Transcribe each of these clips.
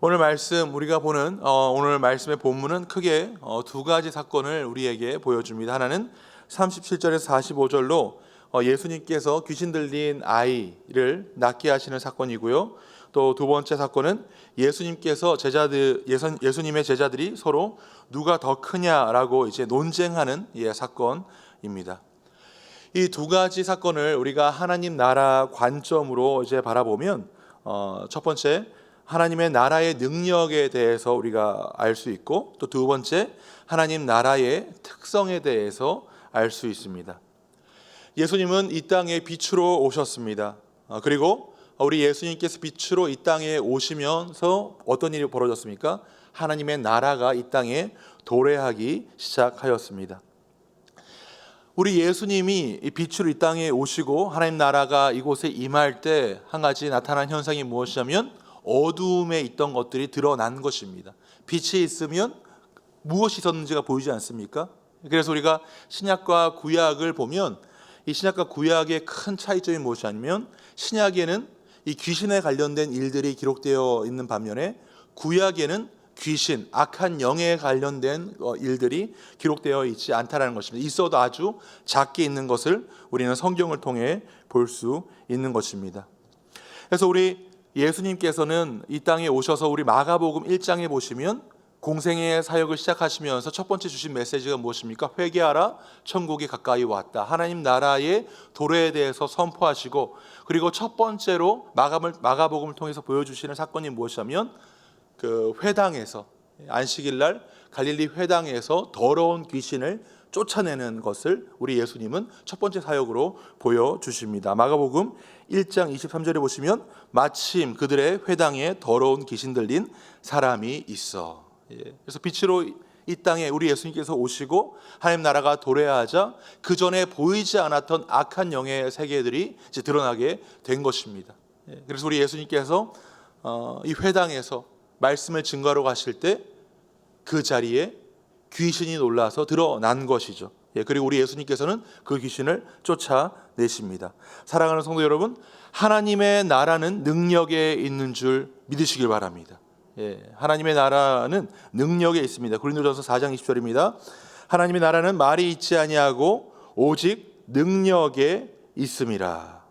오늘 말씀 우리가 보는 오늘 말씀의 본문은 크게 두 가지 사건을 우리에게 보여줍니다. 하나는 37절에서 45절로 예수님께서 귀신 들린 아이를 낫게 하시는 사건이고요. 또 두 번째 사건은 예수님께서 예수님의 제자들이 서로 누가 더 크냐라고 이제 논쟁하는 사건입니다. 이 두 가지 사건을 우리가 하나님 나라 관점으로 이제 바라보면 첫 번째 하나님의 나라의 능력에 대해서 우리가 알 수 있고, 또 두 번째 하나님 나라의 특성에 대해서 알 수 있습니다. 예수님은 이 땅에 빛으로 오셨습니다. 그리고 우리 예수님께서 빛으로 이 땅에 오시면서 어떤 일이 벌어졌습니까? 하나님의 나라가 이 땅에 도래하기 시작하였습니다. 우리 예수님이 이 빛으로 이 땅에 오시고 하나님 나라가 이곳에 임할 때 한 가지 나타난 현상이 무엇이냐면 어두움에 있던 것들이 드러난 것입니다. 빛이 있으면 무엇이 있었는지가 보이지 않습니까? 그래서 우리가 신약과 구약을 보면 이 신약과 구약의 큰 차이점이 무엇이냐면 신약에는 이 귀신에 관련된 일들이 기록되어 있는 반면에 구약에는 귀신, 악한 영에 관련된 일들이 기록되어 있지 않다는 것입니다. 있어도 아주 작게 있는 것을 우리는 성경을 통해 볼 수 있는 것입니다. 그래서 우리 예수님께서는 이 땅에 오셔서 우리 마가복음 1장에 보시면 공생의 사역을 시작하시면서 첫 번째 주신 메시지가 무엇입니까? 회개하라, 천국이 가까이 왔다. 하나님 나라의 도래에 대해서 선포하시고, 그리고 첫 번째로 마가복음을 통해서 보여주시는 사건이 무엇이냐면 그 회당에서, 안식일 날 갈릴리 회당에서 더러운 귀신을 쫓아내는 것을 우리 예수님은 첫 번째 사역으로 보여주십니다. 마가복음 1장 23절에 보시면 마침 그들의 회당에 더러운 귀신 들린 사람이 있어. 그래서 빛으로 이 땅에 우리 예수님께서 오시고 하나님 나라가 도래하자 그 전에 보이지 않았던 악한 영의 세계들이 이제 드러나게 된 것입니다. 그래서 우리 예수님께서 이 회당에서 말씀을 증거하러 가실 때 그 자리에 귀신이 놀라서 드러난 것이죠. 그리고 우리 예수님께서는 그 귀신을 쫓아내십니다. 사랑하는 성도 여러분, 하나님의 나라는 능력에 있는 줄 믿으시길 바랍니다. 하나님의 나라는 능력에 있습니다. 고린도전서 4장 20절입니다. 하나님의 나라는 말이 있지 아니하고 오직 능력에 있음이라.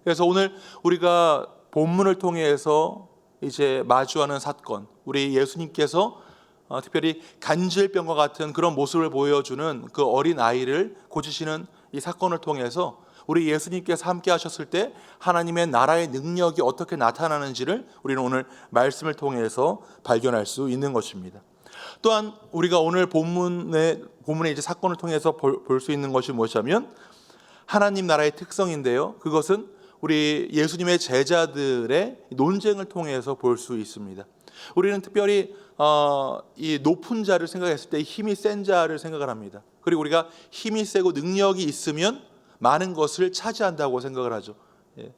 그래서 오늘 우리가 본문을 통해서 이제 마주하는 사건, 우리 예수님께서 특별히 간질병과 같은 그런 모습을 보여주는 그 어린 아이를 고치시는 이 사건을 통해서 우리 예수님께서 함께 하셨을 때 하나님의 나라의 능력이 어떻게 나타나는지를 우리는 오늘 말씀을 통해서 발견할 수 있는 것입니다. 또한 우리가 오늘 본문의 이제 사건을 통해서 볼 수 있는 것이 무엇이냐면 하나님 나라의 특성인데요. 그것은 우리 예수님의 제자들의 논쟁을 통해서 볼 수 있습니다. 우리는 특별히 이 높은 자를 생각했을 때 힘이 센 자를 생각을 합니다. 그리고 우리가 힘이 세고 능력이 있으면 많은 것을 차지한다고 생각을 하죠.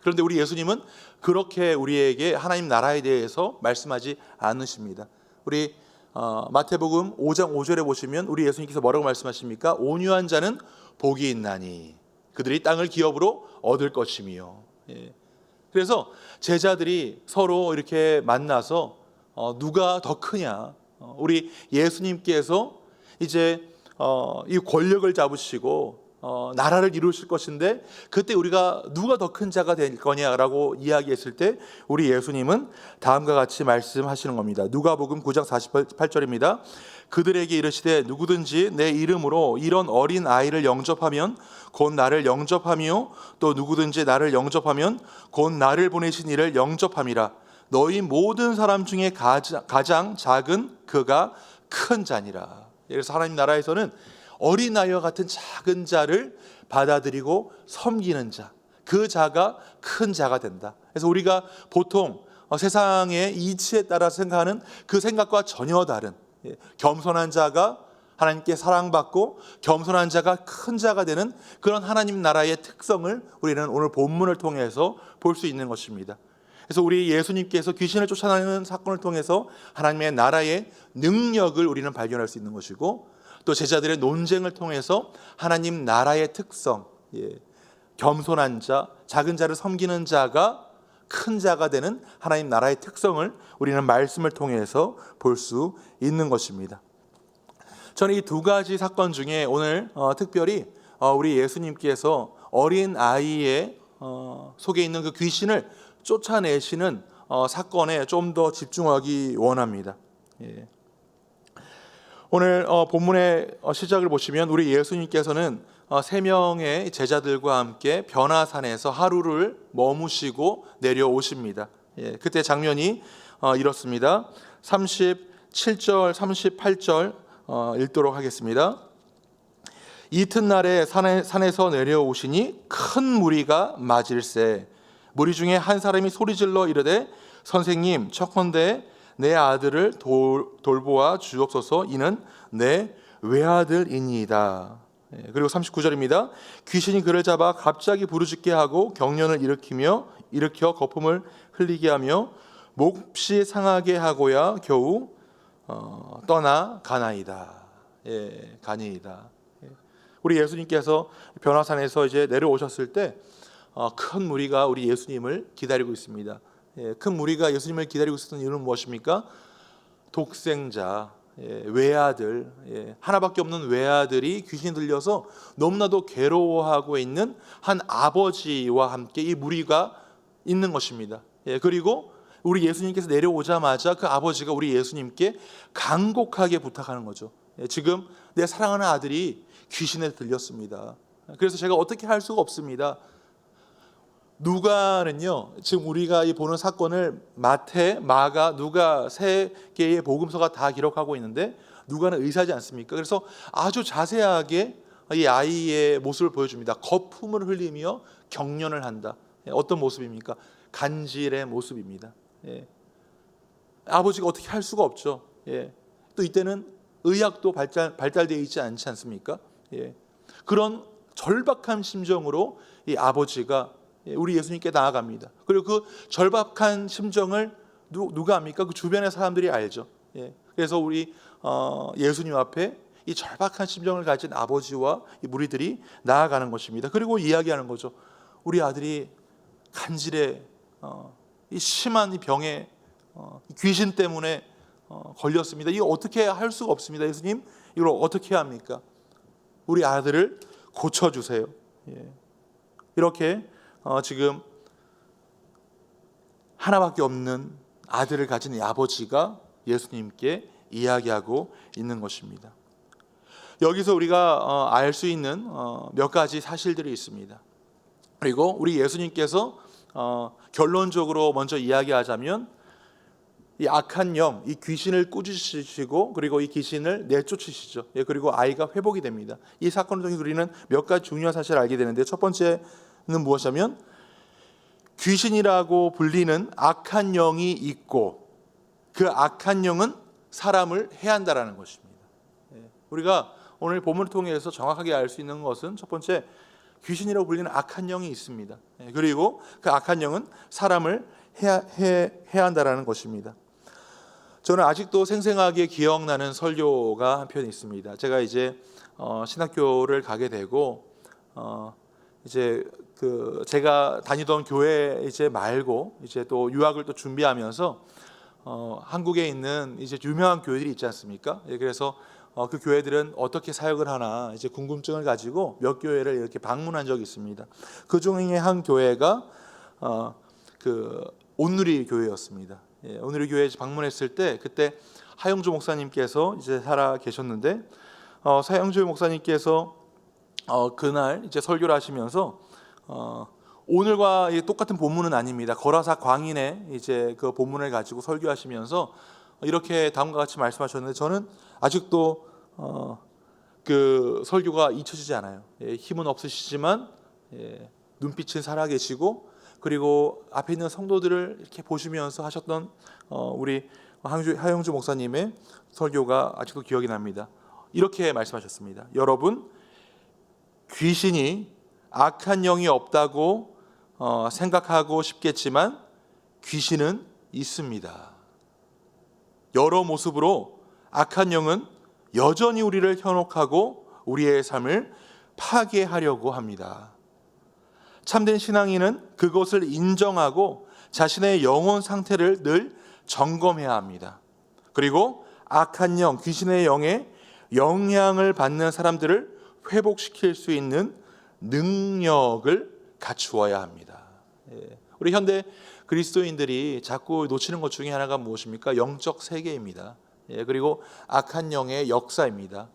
그런데 우리 예수님은 그렇게 우리에게 하나님 나라에 대해서 말씀하지 않으십니다. 우리 마태복음 5장 5절에 보시면 우리 예수님께서 뭐라고 말씀하십니까? 온유한 자는 복이 있나니 그들이 땅을 기업으로 얻을 것이며. 그래서 제자들이 서로 이렇게 만나서 누가 더 크냐, 우리 예수님께서 이제 이 권력을 잡으시고 나라를 이루실 것인데 그때 우리가 누가 더 큰 자가 될 거냐라고 이야기했을 때 우리 예수님은 다음과 같이 말씀하시는 겁니다. 누가복음 9장 48절입니다. 그들에게 이르시되 누구든지 내 이름으로 이런 어린 아이를 영접하면 곧 나를 영접하며 또 누구든지 나를 영접하면 곧 나를 보내신 이를 영접함이라. 너희 모든 사람 중에 가장 작은 그가 큰 자니라. 그래서 하나님 나라에서는 어린아이와 같은 작은 자를 받아들이고 섬기는 자, 그 자가 큰 자가 된다. 그래서 우리가 보통 세상의 이치에 따라 생각하는 그 생각과 전혀 다른 겸손한 자가 하나님께 사랑받고 겸손한 자가 큰 자가 되는 그런 하나님 나라의 특성을 우리는 오늘 본문을 통해서 볼 수 있는 것입니다. 그래서 우리 예수님께서 귀신을 쫓아내는 사건을 통해서 하나님의 나라의 능력을 우리는 발견할 수 있는 것이고, 또 제자들의 논쟁을 통해서 하나님 나라의 특성, 겸손한 자, 작은 자를 섬기는 자가 큰 자가 되는 하나님 나라의 특성을 우리는 말씀을 통해서 볼 수 있는 것입니다. 저는 이 두 가지 사건 중에 오늘 특별히 우리 예수님께서 어린 아이의 속에 있는 그 귀신을 쫓아내시는 사건에 좀 더 집중하기 원합니다. 예. 오늘 본문의 시작을 보시면 우리 예수님께서는 세 명의 제자들과 함께 변화산에서 하루를 머무시고 내려오십니다. 예. 그때 장면이 이렇습니다. 37절, 38절 읽도록 하겠습니다. 이튿날에 산에서 내려오시니 큰 무리가 맞을세 무리 중에 한 사람이 소리질러 이르되 선생님 청컨대 내 아들을 돌보아 주옵소서 이는 내 외아들이니이다. 그리고 39절입니다. 귀신이 그를 잡아 갑자기 부르짖게 하고 경련을 일으켜 거품을 흘리게 하며 몹시 상하게 하고야 겨우 떠나가나이다. 예, 가니이다. 우리 예수님께서 변화산에서 이제 내려오셨을 때 큰 무리가 우리 예수님을 기다리고 있습니다. 예, 큰 무리가 예수님을 기다리고 있었던 이유는 무엇입니까? 독생자, 외아들, 하나밖에 없는 외아들이 귀신이 들려서 너무나도 괴로워하고 있는 한 아버지와 함께 이 무리가 있는 것입니다. 그리고 우리 예수님께서 내려오자마자 그 아버지가 우리 예수님께 간곡하게 부탁하는 거죠. 지금 내 사랑하는 아들이 귀신에 들렸습니다. 그래서 제가 어떻게 할 수가 없습니다. 누가는요, 지금 우리가 이 보는 사건을 마태, 마가, 누가 세 개의 복음서가 다 기록하고 있는데 누가는 의사지 않습니까? 그래서 아주 자세하게 이 아이의 모습을 보여줍니다. 거품을 흘리며 경련을 한다. 어떤 모습입니까? 간질의 모습입니다. 아버지가 어떻게 할 수가 없죠. 또 이때는 의학도 발달되어 있지 않지 않습니까? 그런 절박한 심정으로 이 아버지가 우리 예수님께 나아갑니다. 그리고 그 절박한 심정을 누가 압니까? 그 주변의 사람들이 알죠. 그래서 우리 예수님 앞에 이 절박한 심정을 가진 아버지와 이 무리들이 나아가는 것입니다. 그리고 이야기하는 거죠. 우리 아들이 간질에 이 심한 이 병에 귀신 때문에 걸렸습니다. 이거 어떻게 할 수가 없습니다. 예수님, 이걸 어떻게 합니까? 우리 아들을 고쳐주세요. 이렇게 지금 하나밖에 없는 아들을 가진 이 아버지가 예수님께 이야기하고 있는 것입니다. 여기서 우리가 알 수 있는 몇 가지 사실들이 있습니다. 그리고 우리 예수님께서 결론적으로 먼저 이야기하자면 이 악한 영, 이 귀신을 꾸짖으시고 그리고 이 귀신을 내쫓으시죠. 그리고 아이가 회복이 됩니다. 이 사건을 통해 우리는 몇 가지 중요한 사실을 알게 되는데, 첫 번째는 무엇이냐면 귀신이라고 불리는 악한 영이 있고 그 악한 영은 사람을 해한다라는 것입니다. 우리가 오늘 본문을 통해서 정확하게 알 수 있는 것은, 첫 번째, 귀신이라고 불리는 악한 영이 있습니다. 그리고 그 악한 영은 사람을 해한다라는 것입니다. 저는 아직도 생생하게 기억나는 설교가 한 편 있습니다. 제가 이제 신학교를 가게 되고 이제 제가 다니던 교회 이제 말고 이제 또 유학을 또 준비하면서 한국에 있는 이제 유명한 교회들이 있지 않습니까? 그래서 그 교회들은 어떻게 사역을 하나 이제 궁금증을 가지고 몇 교회를 이렇게 방문한 적이 있습니다. 그 중에 한 교회가 그 온누리 교회였습니다. 온누리 교회에 방문했을 때 그때 하영주 목사님께서 이제 살아 계셨는데 하영주 목사님께서 그날 이제 설교를 하시면서 오늘과 똑같은 본문은 아닙니다. 거라사 광인의 이제 그 본문을 가지고 설교하시면서 이렇게 다음과 같이 말씀하셨는데, 저는 아직도 그 설교가 잊혀지지 않아요. 힘은 없으시지만 눈빛은 살아계시고, 그리고 앞에 있는 성도들을 이렇게 보시면서 하셨던 우리 하영주 목사님의 설교가 아직도 기억이 납니다. 이렇게 말씀하셨습니다. 여러분, 귀신이 악한 영이 없다고 생각하고 싶겠지만 귀신은 있습니다. 여러 모습으로 악한 영은 여전히 우리를 현혹하고 우리의 삶을 파괴하려고 합니다. 참된 신앙인은 그것을 인정하고 자신의 영혼 상태를 늘 점검해야 합니다. 그리고 악한 영, 귀신의 영에 영향을 받는 사람들을 회복시킬 수 있는 능력을 갖추어야 합니다. 우리 현대 그리스도인들이 자꾸 놓치는 것 중에 하나가 무엇입니까? 영적 세계입니다. 그리고 악한 영의 역사입니다.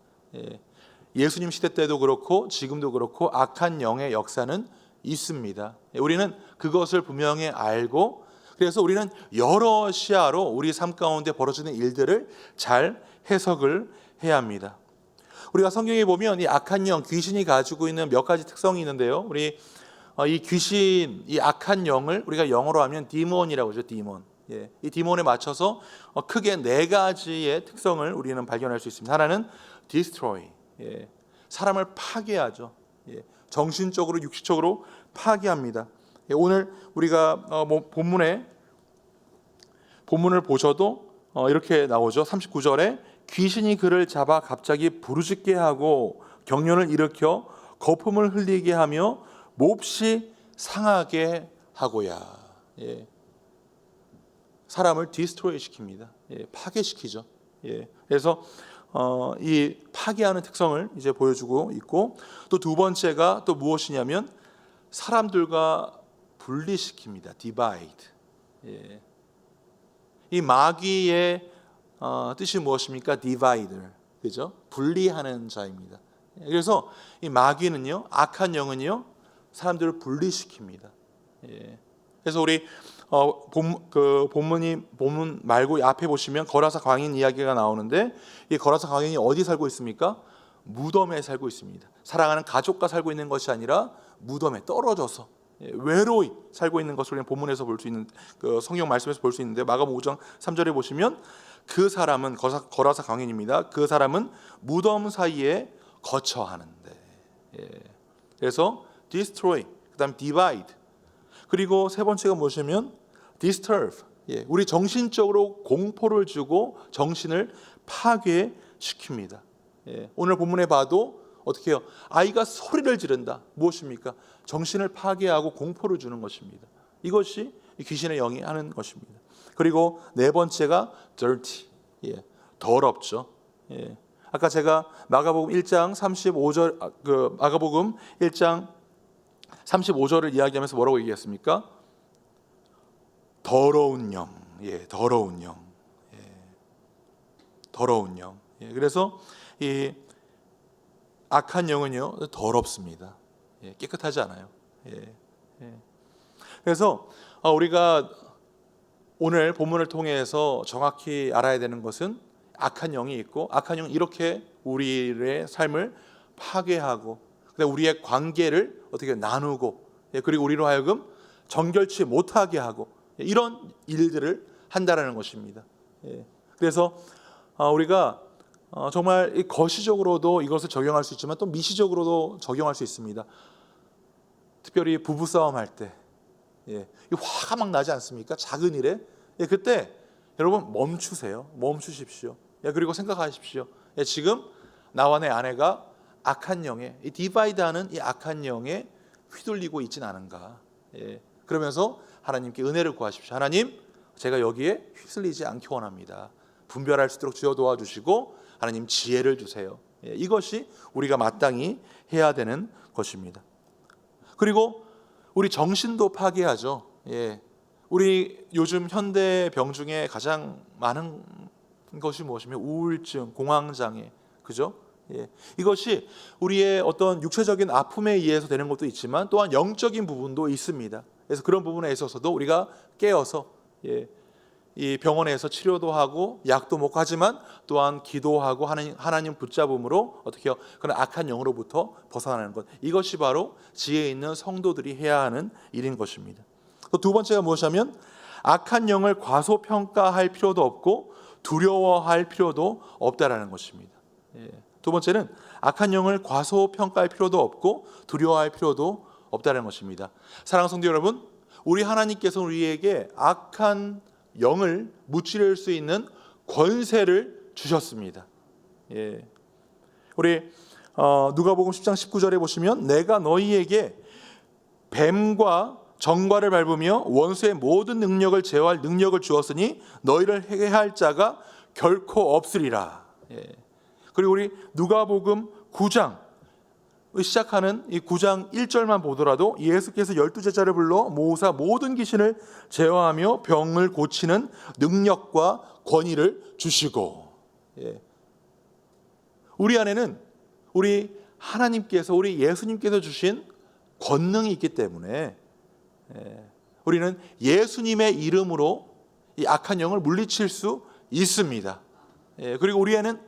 예수님 시대 때도 그렇고 지금도 그렇고 악한 영의 역사는 있습니다. 우리는 그것을 분명히 알고, 그래서 우리는 여러 시야로 우리 삶 가운데 벌어지는 일들을 잘 해석을 해야 합니다. 우리가 성경에 보면 이 악한 영, 귀신이 가지고 있는 몇 가지 특성이 있는데요. 우리 이 귀신, 이 악한 영을 우리가 영어로 하면 디몬이라고 하죠. 디몬. 이 디몬에 맞춰서 크게 네 가지의 특성을 우리는 발견할 수 있습니다. 하나는 destroy, 사람을 파괴하죠. 정신적으로 육신적으로 파괴합니다. 오늘 우리가 본문을 보셔도 이렇게 나오죠. 39절에 귀신이 그를 잡아 갑자기 부르짖게 하고 경련을 일으켜 거품을 흘리게 하며 몹시 상하게 하고야. 사람을 디스트로이 시킵니다. 파괴시키죠. 그래서 이 파괴하는 특성을 이제 보여주고 있고, 또 두 번째가 또 무엇이냐면 사람들과 분리시킵니다. divide. 이 마귀의 뜻이 무엇입니까? divider. 그죠? 분리하는 자입니다. 그래서 이 마귀는요, 악한 영은요, 사람들을 분리시킵니다. 그래서 우리 본문 말고 앞에 보시면 거라사 광인 이야기가 나오는데, 이 거라사 광인이 어디 살고 있습니까? 무덤에 살고 있습니다. 사랑하는 가족과 살고 있는 것이 아니라 무덤에 떨어져서 외로이 살고 있는 것을 우리는 본문에서 볼 수 있는, 그 성경 말씀에서 볼 수 있는데, 마가복음 5장 3절에 보시면 그 사람은 거라사 광인입니다. 그 사람은 무덤 사이에 거처하는데. 그래서 destroy, 그다음 divide, 그리고 세 번째가 무엇이냐면 disturb. 우리 정신적으로 공포를 주고 정신을 파괴시킵니다. 오늘 본문에 봐도 어떻게 해요? 아이가 소리를 지른다. 무엇입니까? 정신을 파괴하고 공포를 주는 것입니다. 이것이 귀신의 영이 하는 것입니다. 그리고 네 번째가 dirty. 더럽죠. 아까 제가 마가복음 1장 35절, 마가복음 1장 35절을 이야기하면서 뭐라고 얘기했습니까? 더러운 영. 더러운 영. 더러운 영. 그래서 이 악한 영은요, 더럽습니다. 깨끗하지 않아요. 그래서 우리가 오늘 본문을 통해서 정확히 알아야 되는 것은 악한 영이 있고, 악한 영은 이렇게 우리의 삶을 파괴하고, 우리의 관계를 어떻게 나누고, 그리고 우리로 하여금 정결치 못하게 하고, 이런 일들을 한다라는 것입니다. 그래서 우리가 정말 거시적으로도 이것을 적용할 수 있지만 또 미시적으로도 적용할 수 있습니다. 특별히 부부싸움 할 때 화가 막 나지 않습니까? 작은 일에. 그때 여러분 멈추십시오. 그리고 생각하십시오. 지금 나와 내 아내가 악한 영에, 이 디바이드하는 이 악한 영에 휘둘리고 있진 않은가. 그러면서 하나님께 은혜를 구하십시오. 하나님, 제가 여기에 휩쓸리지 않기 원합니다. 분별할 수 있도록 주여 도와주시고 하나님 지혜를 주세요. 이것이 우리가 마땅히 해야 되는 것입니다. 그리고 우리 정신도 파괴하죠. 우리 요즘 현대 병 중에 가장 많은 것이 무엇이면 우울증, 공황장애, 그죠? 이것이 우리의 어떤 육체적인 아픔에 의해서 되는 것도 있지만 또한 영적인 부분도 있습니다. 그래서 그런 부분에 있어서도 우리가 깨어서 이 병원에서 치료도 하고 약도 먹고, 하지만 또한 기도하고 하나님 붙잡음으로 어떻게 해요? 그런 악한 영으로부터 벗어나는 것, 이것이 바로 지혜 있는 성도들이 해야 하는 일인 것입니다. 또 두 번째가 무엇이냐면 악한 영을 과소평가할 필요도 없고 두려워할 필요도 없다라는 것입니다. 두 번째는 악한 영을 과소평가할 필요도 없고 두려워할 필요도 없다는 것입니다. 사랑하는 성도 여러분, 우리 하나님께서 우리에게 악한 영을 무찌를 수 있는 권세를 주셨습니다. 우리 누가복음 10장 19절에 보시면 내가 너희에게 뱀과 정과를 밟으며 원수의 모든 능력을 제어할 능력을 주었으니 너희를 해할 자가 결코 없으리라. 그리고 우리 누가복음 9장 시작하는 이 9장 1절만 보더라도 예수께서 12제자를 불러 모으사 모든 귀신을 제어하며 병을 고치는 능력과 권위를 주시고, 우리 안에는 우리 하나님께서, 우리 예수님께서 주신 권능이 있기 때문에 우리는 예수님의 이름으로 이 악한 영을 물리칠 수 있습니다. 그리고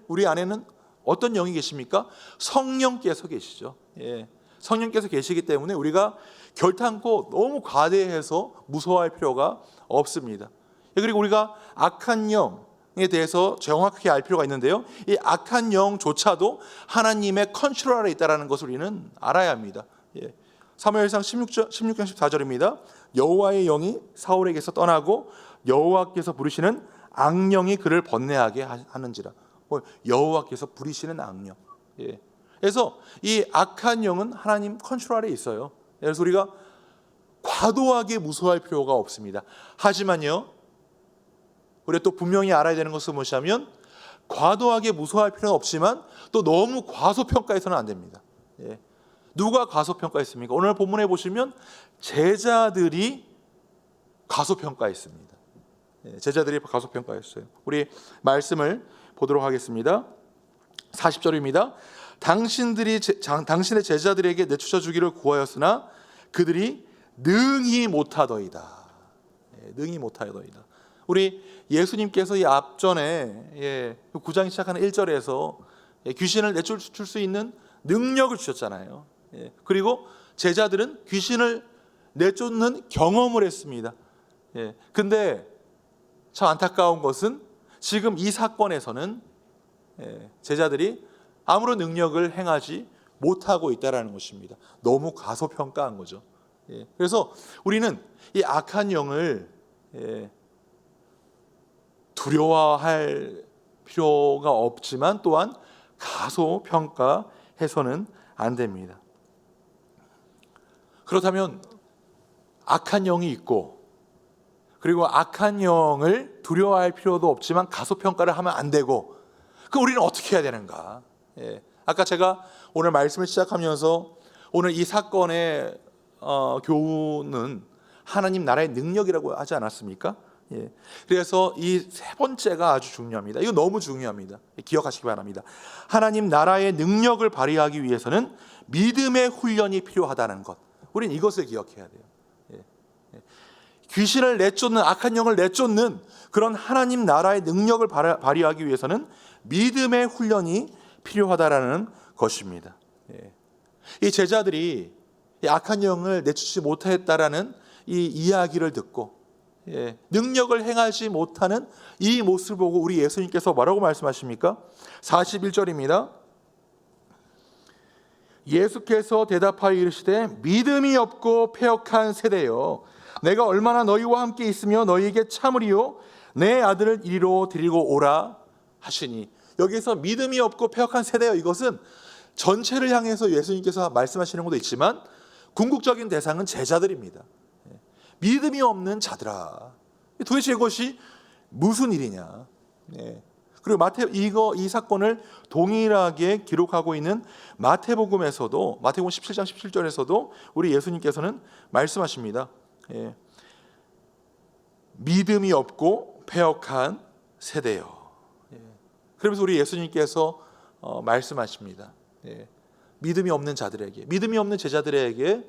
우리 안에는 어떤 영이 계십니까? 성령께서 계시죠. 성령께서 계시기 때문에 우리가 결탄코 너무 과대해서 무서워할 필요가 없습니다. 그리고 우리가 악한 영에 대해서 정확하게 알 필요가 있는데요, 이 악한 영조차도 하나님의 컨트롤 아래 있다는 것을 우리는 알아야 합니다. 사무엘상 16장 14절입니다. 여호와의 영이 사울에게서 떠나고 여호와께서 부르시는 악령이 그를 번뇌하게 하는지라. 여호와께서 부리시는 악령. 그래서 이 악한 영은 하나님 컨트롤 아래 있어요. 그래서 우리가 과도하게 무서워할 필요가 없습니다. 하지만요, 우리가 또 분명히 알아야 되는 것은 무엇이냐면, 과도하게 무서워할 필요는 없지만 또 너무 과소평가해서는 안 됩니다. 누가 과소평가했습니까? 오늘 본문에 보시면 제자들이 과소평가했습니다. 제자들이 과소평가했어요. 우리 말씀을 보도록 하겠습니다. 40절입니다. 당신의 제자들에게 내쫓아 주기를 구하였으나 그들이 능히 못하더이다. 능히 못하더이다. 우리 예수님께서 이 앞전에 9장 시작하는 1절에서 귀신을 내쫓을 수 있는 능력을 주셨잖아요. 그리고 제자들은 귀신을 내쫓는 경험을 했습니다. 근데 참 안타까운 것은 지금 이 사건에서는 제자들이 아무런 능력을 행하지 못하고 있다는 것입니다. 너무 과소평가한 거죠. 그래서 우리는 이 악한 영을 두려워할 필요가 없지만 또한 과소평가해서는 안 됩니다. 그렇다면 악한 영이 있고, 그리고 악한 영을 두려워할 필요도 없지만 과소평가를 하면 안 되고, 그럼 우리는 어떻게 해야 되는가? 아까 제가 오늘 말씀을 시작하면서 오늘 이 사건의 교훈은 하나님 나라의 능력이라고 하지 않았습니까? 그래서 이 세 번째가 아주 중요합니다. 이거 너무 중요합니다. 기억하시기 바랍니다. 하나님 나라의 능력을 발휘하기 위해서는 믿음의 훈련이 필요하다는 것, 우리는 이것을 기억해야 돼요. 귀신을 내쫓는, 악한 영을 내쫓는 그런 하나님 나라의 능력을 발휘하기 위해서는 믿음의 훈련이 필요하다라는 것입니다. 이 제자들이 이 악한 영을 내쫓지 못했다라는 이 이야기를 듣고 능력을 행하지 못하는 이 모습을 보고 우리 예수님께서 뭐라고 말씀하십니까? 41절입니다. 예수께서 대답하여 이르시되 믿음이 없고 패역한 세대여, 내가 얼마나 너희와 함께 있으며 너희에게 참으리요 내 아들을 이리로 데리고 오라 하시니. 여기서 믿음이 없고 패역한 세대여, 이것은 전체를 향해서 예수님께서 말씀하시는 것도 있지만 궁극적인 대상은 제자들입니다. 믿음이 없는 자들아, 도대체 이것이 무슨 일이냐? 그리고 이 사건을 동일하게 기록하고 있는 마태복음에서도, 마태복음 17장 17절에서도 우리 예수님께서는 말씀하십니다. 믿음이 없고 패역한 세대요. 그러면서 우리 예수님께서 말씀하십니다. 믿음이 없는 자들에게, 믿음이 없는 제자들에게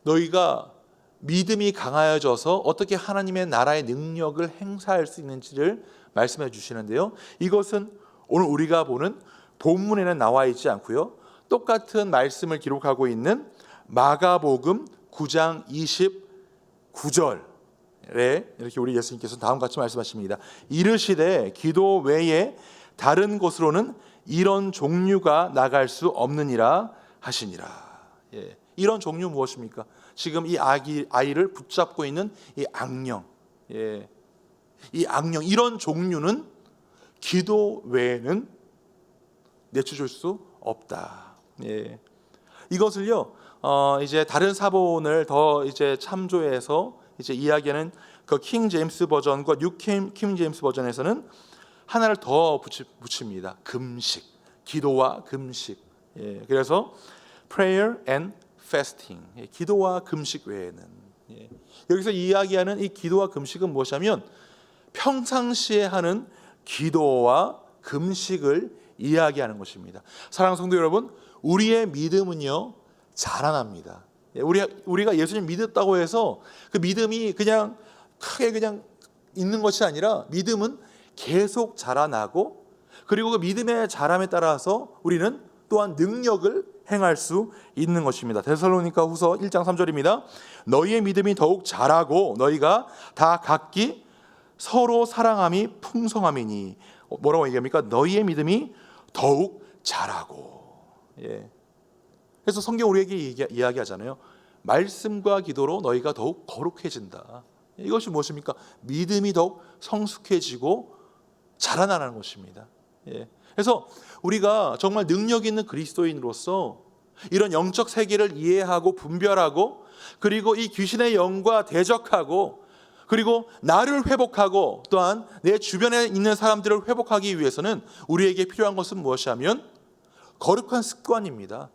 너희가 믿음이 강하여져서 어떻게 하나님의 나라의 능력을 행사할 수 있는지를 말씀해 주시는데요, 이것은 오늘 우리가 보는 본문에는 나와 있지 않고요, 똑같은 말씀을 기록하고 있는 마가복음 9장 29절에 이렇게 우리 예수님께서 다음과 같이 말씀하십니다. 이르시되 기도 외에 다른 곳으로는 이런 종류가 나갈 수 없느니라 하시니라. 이런 종류 무엇입니까? 지금 이 아이를 붙잡고 있는 이 악령, 이 악령, 이런 종류는 기도 외에는 내쫓을 수 없다. 이것을요, 이제 다른 사본을 더 이제 참조해서 이제 이야기하는 그 킹 제임스 버전과 뉴 킹 제임스 버전에서는 하나를 더 붙입니다. 금식, 기도와 금식. 예, 그래서 prayer and fasting. 예, 기도와 금식 외에는. 예, 여기서 이야기하는 이 기도와 금식은 무엇이냐면 평상시에 하는 기도와 금식을 이야기하는 것입니다. 사랑하는 성도 여러분, 우리의 믿음은요 자라납니다. 우리가 예수님 믿었다고 해서 그 믿음이 그냥 크게 그냥 있는 것이 아니라 믿음은 계속 자라나고, 그리고 그 믿음의 자람에 따라서 우리는 또한 능력을 행할 수 있는 것입니다. 데살로니가 후서 1장 3절입니다. 너희의 믿음이 더욱 자라고 너희가 다 각기 서로 사랑함이 풍성함이니. 뭐라고 얘기합니까? 너희의 믿음이 더욱 자라고. 예. 그래서 성경 우리에게 이야기하잖아요. 말씀과 기도로 너희가 더욱 거룩해진다. 이것이 무엇입니까? 믿음이 더욱 성숙해지고 자라나는 것입니다. 예. 그래서 우리가 정말 능력 있는 그리스도인으로서 이런 영적 세계를 이해하고 분별하고, 그리고 이 귀신의 영과 대적하고, 그리고 나를 회복하고 또한 내 주변에 있는 사람들을 회복하기 위해서는 우리에게 필요한 것은 무엇이냐면 거룩한 습관입니다.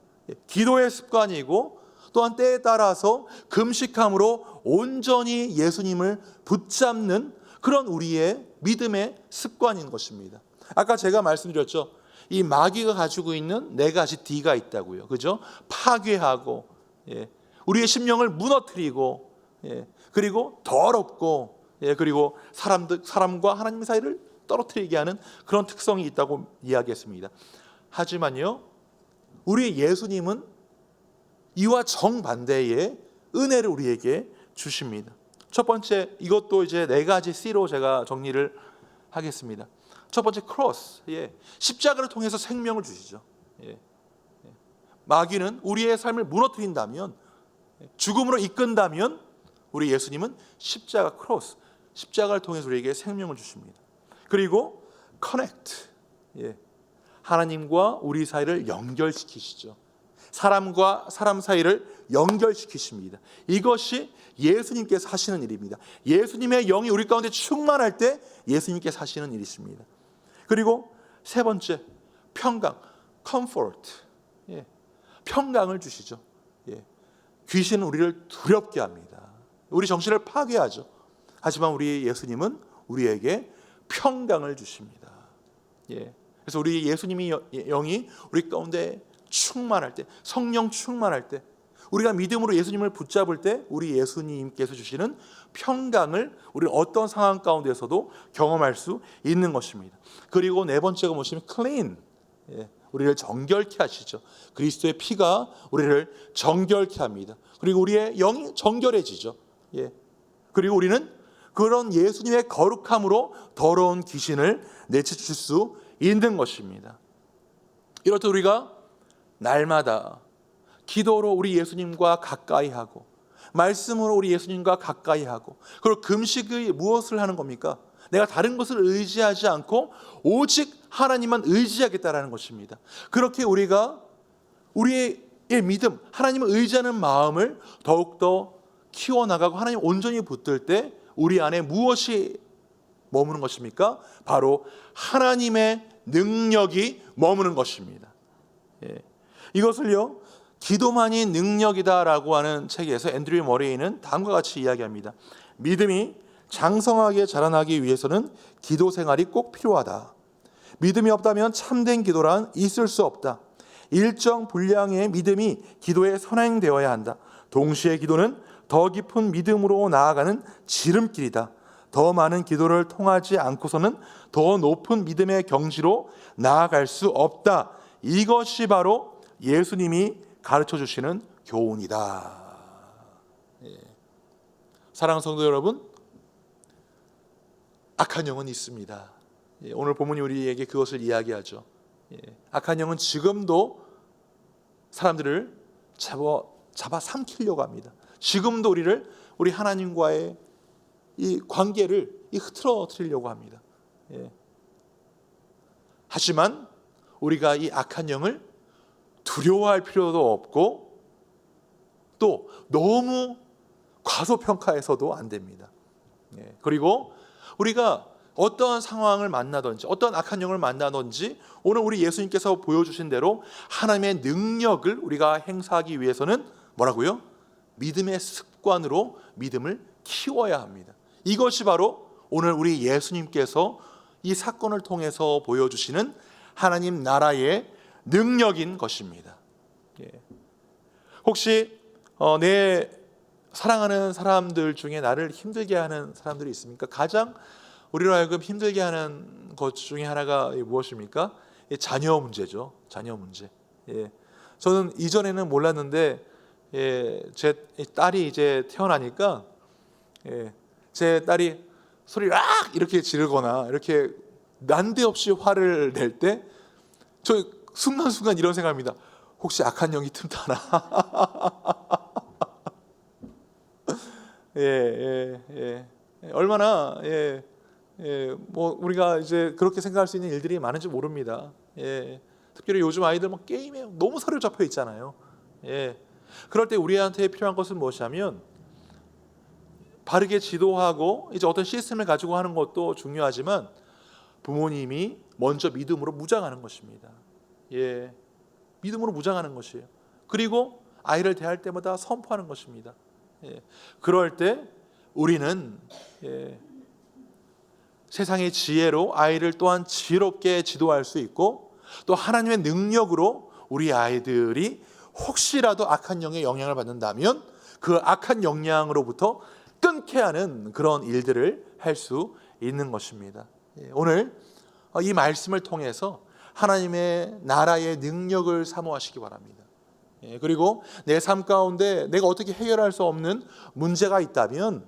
기도의 습관이고, 또한 때에 따라서 금식함으로 온전히 예수님을 붙잡는 그런 우리의 믿음의 습관인 것입니다. 아까 제가 말씀드렸죠. 이 마귀가 가지고 있는 네 가지 D가 있다고요. 그죠? 파괴하고, 예, 우리의 심령을 무너뜨리고, 예, 그리고 더럽고, 예, 그리고 사람과 하나님 사이를 떨어뜨리게 하는 그런 특성이 있다고 이야기했습니다. 하지만요, 우리 예수님은 이와 정반대의 은혜를 우리에게 주십니다. 첫 번째, 이것도 이제 네 가지 C로 제가 정리를 하겠습니다. 첫 번째, 크로스. 예, 십자가를 통해서 생명을 주시죠. 예, 마귀는 우리의 삶을 무너뜨린다면, 죽음으로 이끈다면, 우리 예수님은 십자가, 크로스, 십자가를 통해서 우리에게 생명을 주십니다. 그리고 커넥트. 예, 하나님과 우리 사이를 연결시키시죠. 사람과 사람 사이를 연결시키십니다. 이것이 예수님께서 하시는 일입니다. 예수님의 영이 우리 가운데 충만할 때 예수님께서 하시는 일이십니다. 그리고 세 번째, 평강, comfort. 예, 평강을 주시죠. 예, 귀신은 우리를 두렵게 합니다. 우리 정신을 파괴하죠. 하지만 우리 예수님은 우리에게 평강을 주십니다. 예, 그래서 우리 예수님이 영이 우리 가운데 충만할 때, 성령 충만할 때, 우리가 믿음으로 예수님을 붙잡을 때 우리 예수님께서 주시는 평강을 우리는 어떤 상황 가운데서도 경험할 수 있는 것입니다. 그리고 네 번째가 무엇이냐면 clean. 예, 우리를 정결케 하시죠. 그리스도의 피가 우리를 정결케 합니다. 그리고 우리의 영이 정결해지죠. 예, 그리고 우리는 그런 예수님의 거룩함으로 더러운 귀신을 내쫓을 수 있는 것입니다. 이렇듯 우리가 날마다 기도로 우리 예수님과 가까이 하고, 말씀으로 우리 예수님과 가까이 하고, 그리고 금식이 무엇을 하는 겁니까? 내가 다른 것을 의지하지 않고 오직 하나님만 의지하겠다라는 것입니다. 그렇게 우리가 우리의 믿음, 하나님을 의지하는 마음을 더욱더 키워나가고 하나님 온전히 붙들 때 우리 안에 무엇이 머무는 것입니까? 바로 하나님의 능력이 머무는 것입니다. 예. 이것을요, 기도만이 능력이다라고 하는 책에서 앤드류 머레이는 다음과 같이 이야기합니다. 믿음이 장성하게 자라나기 위해서는 기도 생활이 꼭 필요하다. 믿음이 없다면 참된 기도란 있을 수 없다. 일정 분량의 믿음이 기도에 선행되어야 한다. 동시에 기도는 더 깊은 믿음으로 나아가는 지름길이다. 더 많은 기도를 통하지 않고서는 더 높은 믿음의 경지로 나아갈 수 없다. 이것이 바로 예수님이 가르쳐 주시는 교훈이다. 예. 사랑하는 성도 여러분, 악한 영은 있습니다. 예, 오늘 본문이 우리에게 그것을 이야기하죠. 예, 악한 영은 지금도 사람들을 잡아 삼키려고 합니다. 지금도 우리 하나님과의 이 관계를 흐트러뜨리려고 합니다. 예. 하지만 우리가 이 악한 영을 두려워할 필요도 없고 또 너무 과소평가해서도 안 됩니다. 그리고 우리가 어떠한 상황을 만나든지 어떤 악한 영을 만나든지 오늘 우리 예수님께서 보여주신 대로 하나님의 능력을 우리가 행사하기 위해서는 뭐라고요? 믿음의 습관으로 믿음을 키워야 합니다. 이것이 바로 오늘 우리 예수님께서 이 사건을 통해서 보여주시는 하나님 나라의 능력인 것입니다. 혹시 내 사랑하는 사람들 중에 나를 힘들게 하는 사람들이 있습니까? 가장 우리로 하여금 힘들게 하는 것 중에 하나가 무엇입니까? 자녀 문제죠. 자녀 문제. 저는 이전에는 몰랐는데 제 딸이 이제 태어나니까 제 딸이 소리를 악 이렇게 지르거나 이렇게 난데없이 화를 낼 때 저 순간순간 이런 생각합니다. 혹시 악한 영이 틈타나? 얼마나 뭐 우리가 이제 그렇게 생각할 수 있는 일들이 많은지 모릅니다. 특별히 요즘 아이들 막 게임에 너무 사로잡혀 있잖아요. 그럴 때 우리한테 필요한 것은 무엇이냐면 바르게 지도하고 이제 어떤 시스템을 가지고 하는 것도 중요하지만 부모님이 먼저 믿음으로 무장하는 것입니다. 믿음으로 무장하는 것이에요. 그리고 아이를 대할 때마다 선포하는 것입니다. 그럴 때 우리는 세상의 지혜로 아이를 또한 지혜롭게 지도할 수 있고 또 하나님의 능력으로 우리 아이들이 혹시라도 악한 영의 영향을 받는다면 그 악한 영향으로부터 끊게 하는 그런 일들을 할 수 있는 것입니다. 오늘 이 말씀을 통해서 하나님의 나라의 능력을 사모하시기 바랍니다. 그리고 내 삶 가운데 내가 어떻게 해결할 수 없는 문제가 있다면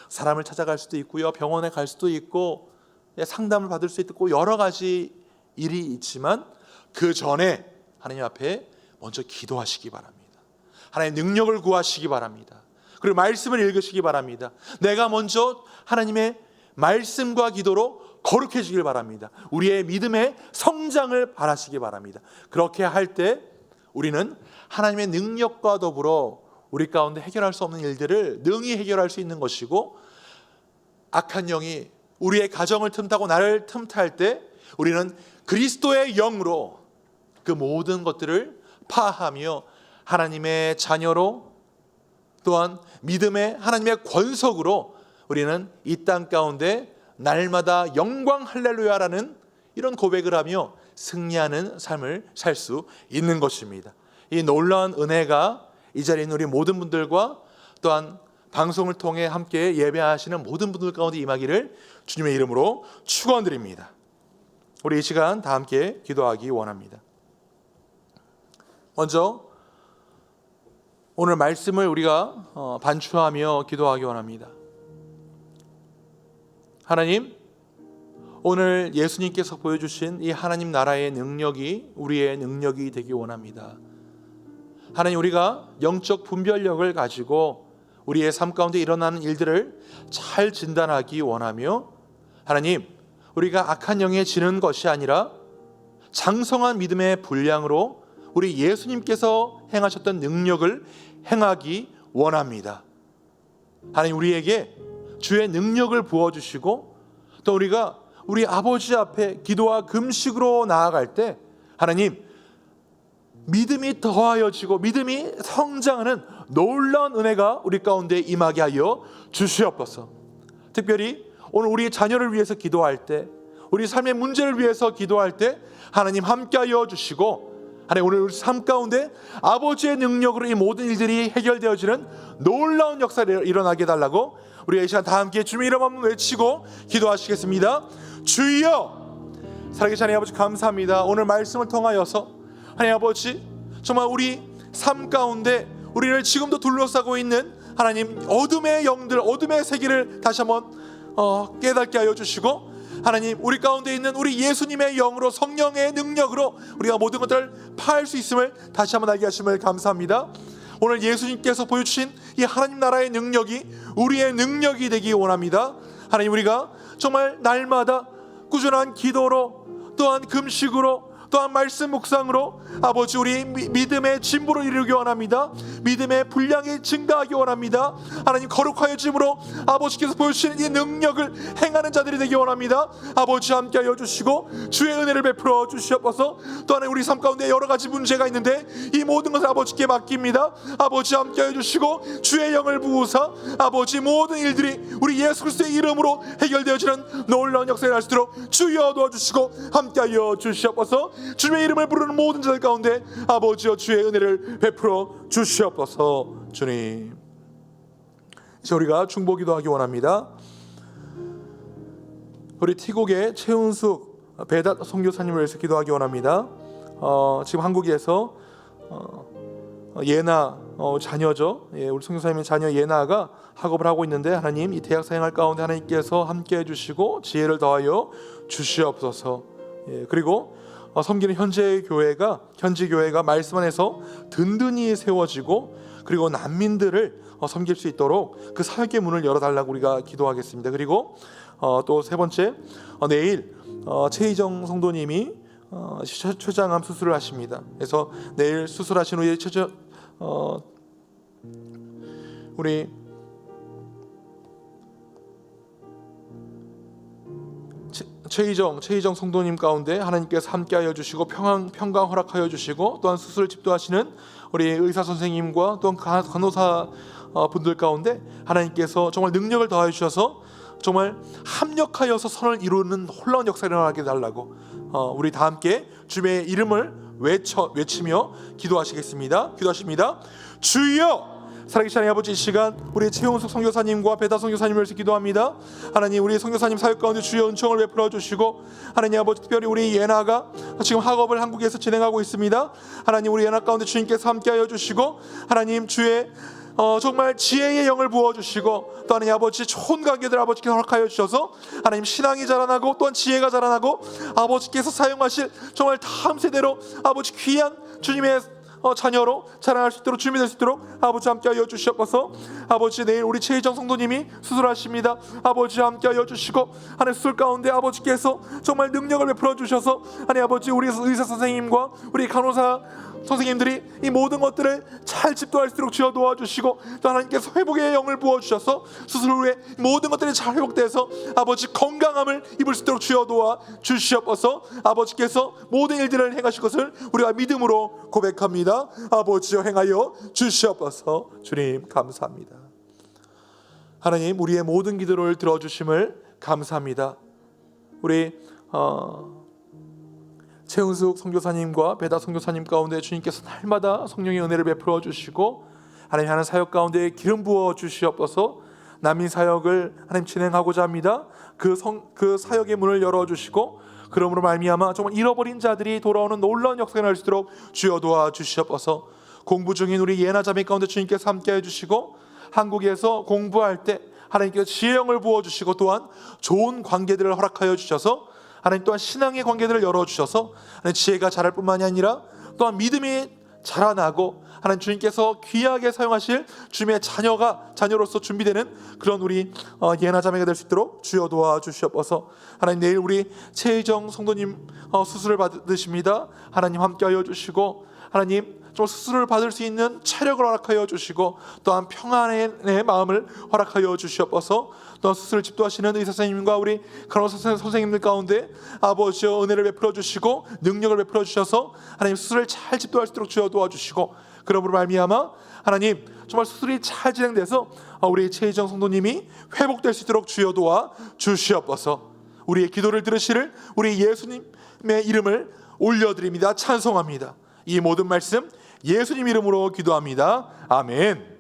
사람을 찾아갈 수도 있고요, 병원에 갈 수도 있고 상담을 받을 수 있고 여러 가지 일이 있지만 그 전에 하나님 앞에 먼저 기도하시기 바랍니다. 하나님의 능력을 구하시기 바랍니다. 그리고 말씀을 읽으시기 바랍니다. 내가 먼저 하나님의 말씀과 기도로 거룩해지길 바랍니다. 우리의 믿음의 성장을 바라시기 바랍니다. 그렇게 할 때 우리는 하나님의 능력과 더불어 우리 가운데 해결할 수 없는 일들을 능히 해결할 수 있는 것이고 악한 영이 우리의 가정을 틈타고 나를 틈탈 때 우리는 그리스도의 영으로 그 모든 것들을 파하며 하나님의 자녀로 또한 믿음의 하나님의 권속으로 우리는 이 땅 가운데 날마다 영광 할렐루야라는 이런 고백을 하며 승리하는 삶을 살 수 있는 것입니다. 이 놀라운 은혜가 이 자리에 있는 우리 모든 분들과 또한 방송을 통해 함께 예배하시는 모든 분들 가운데 임하기를 주님의 이름으로 축원드립니다. 우리 이 시간 다 함께 기도하기 원합니다. 먼저 오늘 말씀을 우리가 반추하며 기도하기 원합니다. 하나님, 오늘 예수님께서 보여주신 이 하나님 나라의 능력이 우리의 능력이 되기 원합니다. 하나님, 우리가 영적 분별력을 가지고 우리의 삶 가운데 일어나는 일들을 잘 진단하기 원하며 하나님, 우리가 악한 영에 지는 것이 아니라 장성한 믿음의 분량으로 우리 예수님께서 행하셨던 능력을 행하기 원합니다. 하나님, 우리에게 주의 능력을 부어주시고 또 우리가 우리 아버지 앞에 기도와 금식으로 나아갈 때 하나님, 믿음이 더하여지고 믿음이 성장하는 놀라운 은혜가 우리 가운데 임하게 하여 주시옵소서. 특별히 오늘 우리 자녀를 위해서 기도할 때, 우리 삶의 문제를 위해서 기도할 때 하나님 함께하여 주시고 하나님, 오늘 우리 삶 가운데 아버지의 능력으로 이 모든 일들이 해결되어지는 놀라운 역사를 일어나게 해달라고 우리가 이 시간 다 함께 주님의 이름 한번 외치고 기도하시겠습니다. 주여, 살아계신 하나님 아버지 감사합니다. 오늘 말씀을 통하여서 하나님 아버지, 정말 우리 삶 가운데 우리를 지금도 둘러싸고 있는 하나님 어둠의 영들, 어둠의 세계를 다시 한번 깨닫게 하여 주시고 하나님, 우리 가운데 있는 우리 예수님의 영으로, 성령의 능력으로 우리가 모든 것들을 파할 수 있음을 다시 한번 알게 하심을 감사합니다. 오늘 예수님께서 보여주신 이 하나님 나라의 능력이 우리의 능력이 되기 원합니다. 하나님, 우리가 정말 날마다 꾸준한 기도로 또한 금식으로 또한 말씀 묵상으로 아버지 우리 믿음의 진보를 이루기 원합니다. 믿음의 분량이 증가하기 원합니다. 하나님 거룩하여 짐으로 아버지께서 보여주시는 이 능력을 행하는 자들이 되기 원합니다. 아버지 함께하여 주시고 주의 은혜를 베풀어 주시옵소서. 또한 우리 삶 가운데 여러 가지 문제가 있는데 이 모든 것을 아버지께 맡깁니다. 아버지 함께하여 주시고 주의 영을 부으사 아버지 모든 일들이 우리 예수 그리스도의 이름으로 해결되어지는 놀라운 역사를 할 수 있도록 주여 도와주시고 함께하여 주시옵소서. 주의 이름을 부르는 모든 자들 가운데 아버지여 주의 은혜를 베풀어 주시옵소서. 주님, 이제 우리가 중보기도하기 원합니다. 우리 티곡의 최은숙 배닷 선교사님을 위해서 기도하기 원합니다. 지금 한국에서 예나 자녀죠. 우리 선교사님의 자녀 예나가 학업을 하고 있는데 하나님 이 대학 생활 가운데 하나님께서 함께해 주시고 지혜를 더하여 주시옵소서. 그리고 섬기는 현지 교회가 말씀 안에서 든든히 세워지고 그리고 난민들을 섬길 수 있도록 그 사역의 문을 열어달라고 우리가 기도하겠습니다. 그리고 또 세 번째, 내일 최희정 성도님이 췌장암 수술을 하십니다. 그래서 내일 수술하신 후에 우리 최희정 성도님 가운데 하나님께서 함께하여 주시고 평강 허락하여 주시고 또한 수술을 집도하시는 우리 의사 선생님과 또한 간호사 분들 가운데 하나님께서 정말 능력을 더하여 주셔서 정말 합력하여서 선을 이루는 놀라운 역사를 일어나게 해달라고 우리 다 함께 주의 이름을 외치며 기도하시겠습니다. 기도하십니다. 주여! 살아계신 하나님 아버지, 이 시간 우리 최은숙 선교사님과 배다 선교사님을 위해서 기도합니다. 하나님 우리 선교사님 사역 가운데 주의 은총을 베풀어 주시고 하나님 아버지 특별히 우리 예나가 지금 학업을 한국에서 진행하고 있습니다. 하나님 우리 예나 가운데 주님께서 함께하여 주시고 하나님 주의 정말 지혜의 영을 부어주시고 또 하나님 아버지 좋은 관계들 아버지께서 허락하여 주셔서 하나님 신앙이 자라나고 또한 지혜가 자라나고 아버지께서 사용하실 정말 다음 세대로 아버지 귀한 주님의 자녀로 자라날 수 있도록 준비될 수 있도록 아버지 함께하여 주시옵소서. 아버지 내일 우리 최희정 성도님이 수술하십니다. 아버지 함께하여 주시고 하나님 수술 가운데 아버지께서 정말 능력을 베풀어 주셔서 하나님 아버지 우리 의사 선생님과 우리 간호사 선생님들이 이 모든 것들을 잘 집도할 수 있도록 주여 도와주시고 또 하나님께서 회복의 영을 부어주셔서 수술 후에 모든 것들이 잘 회복돼서 아버지 건강함을 입을 수 있도록 주여 도와주시옵소서. 아버지께서 모든 일들을 행하실 것을 우리가 믿음으로 고백합니다. 아버지여 행하여 주시옵소서. 주님 감사합니다. 하나님 우리의 모든 기도를 들어주심을 감사합니다. 우리 최은숙 선교사님과 배다 선교사님 가운데 주님께서 날마다 성령의 은혜를 베풀어 주시고 하나님 하는 사역 가운데 기름 부어 주시옵소서. 난민 사역을 하나님 진행하고자 합니다. 그 사역의 문을 열어 주시고 그러므로 말미암아 정말 잃어버린 자들이 돌아오는 놀라운 역사가 날 수 있도록 주여 도와 주시옵소서. 공부 중인 우리 예나 자매 가운데 주님께서 함께해 주시고 한국에서 공부할 때 하나님께서 지혜의 영을 부어 주시고 또한 좋은 관계들을 허락하여 주셔서 하나님 또한 신앙의 관계들을 열어주셔서 하나님 지혜가 자랄 뿐만이 아니라 또한 믿음이 자라나고 하나님 주님께서 귀하게 사용하실 주님의 자녀로서 준비되는 그런 우리 예나 자매가 될 수 있도록 주여 도와주시옵소서. 하나님 내일 우리 최희정 성도님 수술을 받으십니다. 하나님 함께하여 주시고 하나님 좀 수술을 받을 수 있는 체력을 허락하여 주시고 또한 평안의 마음을 허락하여 주시옵소서. 또한 수술을 집도하시는 의사 선생님과 우리 간호사 선생님들 가운데 아버지여 은혜를 베풀어 주시고 능력을 베풀어 주셔서 하나님 수술을 잘 집도할 수 있도록 주여 도와주시고 그러므로 말미암아 하나님 정말 수술이 잘 진행돼서 우리 최희정 성도님이 회복될 수 있도록 주여 도와 주시옵소서. 우리의 기도를 들으시를 우리 예수님의 이름을 올려드립니다. 찬송합니다. 이 모든 말씀 예수님 이름으로 기도합니다. 아멘.